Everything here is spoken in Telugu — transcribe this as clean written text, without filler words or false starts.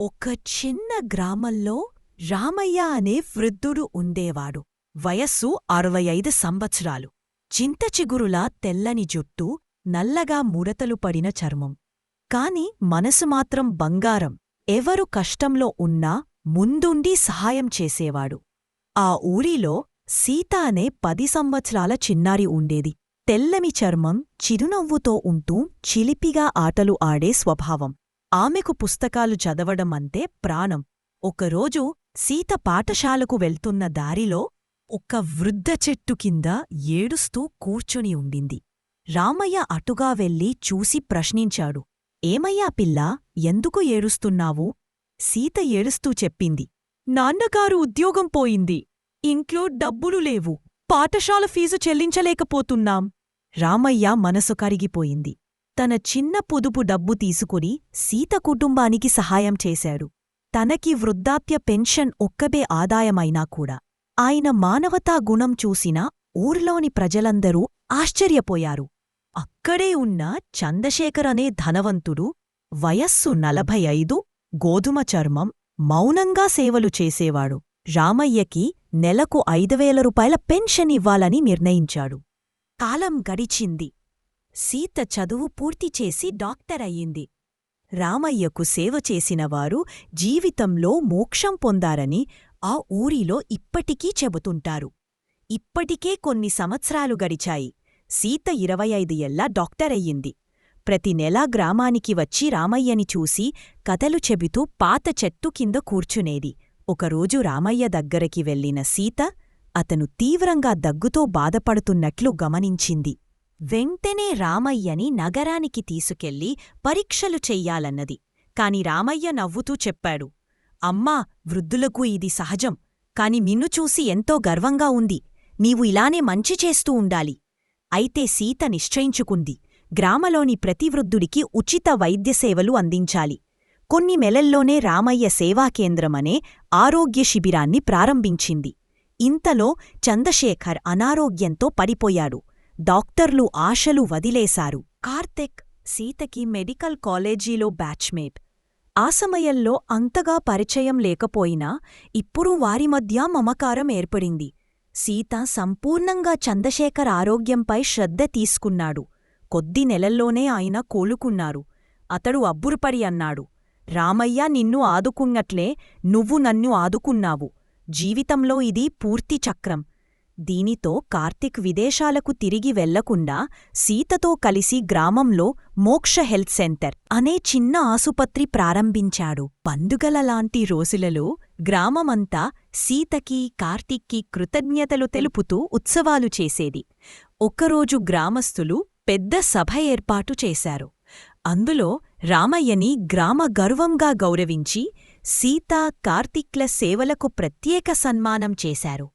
ఒక చిన్న గ్రామంలో రామయ్య అనే వృద్ధుడు ఉండేవాడు. వయస్సు 65 సంవత్సరాలు. చింతచిగురులా తెల్లని జుట్టు, నల్లగా ముడతలు పడిన చర్మం. కాని మనసు మాత్రం బంగారం. ఎవరు కష్టంలో ఉన్నా ముందుండి సహాయం చేసేవాడు. ఆ ఊరిలో సీత అనే 10 సంవత్సరాల చిన్నారి ఉండేది. తెల్లని చర్మం, చిరునవ్వుతో ఉంటూ చిలిపిగా ఆటలు ఆడే స్వభావం. ఆమెకు పుస్తకాలు చదవడం అంటే ప్రాణం. ఒకరోజు సీత పాఠశాలకు వెళ్తున్న దారిలో ఒక వృద్ధ చెట్టు కింద ఏడుస్తూ కూర్చుని ఉండింది. రామయ్య అటుగా వెళ్ళి చూసి ప్రశ్నించాడు. ఏమయ్యా పిల్లా, ఎందుకు ఏడుస్తున్నావు? సీత ఏడుస్తూ చెప్పింది. నాన్నగారు ఉద్యోగం పోయింది. ఇంట్లో డబ్బులు లేవు. పాఠశాల ఫీజు చెల్లించలేకపోతున్నాం. రామయ్య మనసు కరిగిపోయింది. తన చిన్న పొదుపు డబ్బు తీసుకుని సీత కుటుంబానికి సహాయం చేశాడు. తనకి వృద్ధాప్య పెన్షన్ ఒక్కబే ఆదాయమైనా కూడా. ఆయన మానవతా గుణం చూసిన ఊర్లోని ప్రజలందరూ ఆశ్చర్యపోయారు. అక్కడే ఉన్న చంద్రశేఖర్ అనే ధనవంతుడు, వయస్సు 45, గోధుమ చర్మం, మౌనంగా సేవలు చేసేవాడు. రామయ్యకి నెలకు 5,000 రూపాయల పెన్షన్ ఇవ్వాలని నిర్ణయించాడు. కాలం గడిచింది. సీత చదువు పూర్తిచేసి డాక్టర్ అయ్యింది. రామయ్యకు సేవ చేసినవారు జీవితంలో మోక్షం పొందారని ఆ ఊరిలో ఇప్పటికీ చెబుతుంటారు. ఇప్పటికే కొన్ని సంవత్సరాలు గడిచాయి. సీత 25 ఏళ్ల డాక్టర్ అయ్యింది. ప్రతి నెలా గ్రామానికి వచ్చి రామయ్యని చూసి కథలు చెబుతూ పాత చెట్టు కింద కూర్చునేది. ఒకరోజు రామయ్య దగ్గరికి వెళ్లిన సీత అతను తీవ్రంగా దగ్గుతో బాధపడుతున్నట్లు గమనించింది. వెంటనే రామయ్యని నగరానికి తీసుకెళ్లి పరీక్షలు చెయ్యాలన్నది. కాని రామయ్య నవ్వుతూ చెప్పాడు. అమ్మా, వృద్ధులకు ఇది సహజం. కాని నిన్ను చూసి ఎంతో గర్వంగా ఉంది. నీవు ఇలానే మంచి చేస్తూ ఉండాలి. అయితే సీత నిశ్చయించుకుంది. గ్రామలోని ప్రతి వృద్ధుడికి ఉచిత వైద్యసేవలు అందించాలి. కొన్ని నెలల్లోనే రామయ్య సేవాకేంద్రమనే ఆరోగ్య శిబిరాన్ని ప్రారంభించింది. ఇంతలో చంద్రశేఖర్ అనారోగ్యంతో పడిపోయాడు. డాక్టర్లు ఆశలు వదిలేశారు. కార్తిక్ సీతకి మెడికల్ కాలేజీలో బ్యాచ్మేట్. ఆ సమయంలో అంతగా పరిచయం లేకపోయినా ఇప్పుడు వారి మధ్య మమకారం ఏర్పడింది. సీత సంపూర్ణంగా చంద్రశేఖర్ ఆరోగ్యంపై శ్రద్ధ తీసుకున్నాడు. కొద్ది నెలల్లోనే ఆయన కోలుకున్నారు. అతడు అబ్బురుపడి అన్నాడు. రామయ్య నిన్ను ఆదుకున్నట్లే నువ్వు నన్ను ఆదుకున్నావు. జీవితంలో ఇది పూర్తి చక్రం. దీనితో కార్తిక్ విదేశాలకు తిరిగి వెళ్లకుండా సీతతో కలిసి గ్రామంలో మోక్ష హెల్త్ సెంటర్ అనే చిన్న ఆసుపత్రి ప్రారంభించాడు. పండుగలలాంటి రోజులలో గ్రామమంతా సీతకి, కార్తిక్కి కృతజ్ఞతలు తెలుపుతూ ఉత్సవాలు చేసేది. ఒకరోజు గ్రామస్థులు పెద్ద సభ ఏర్పాటు చేశారు. అందులో రామయ్యని గ్రామ గర్వంగా గౌరవించి సీత, కార్తిక్ల సేవలకు ప్రత్యేక సన్మానం చేశారు.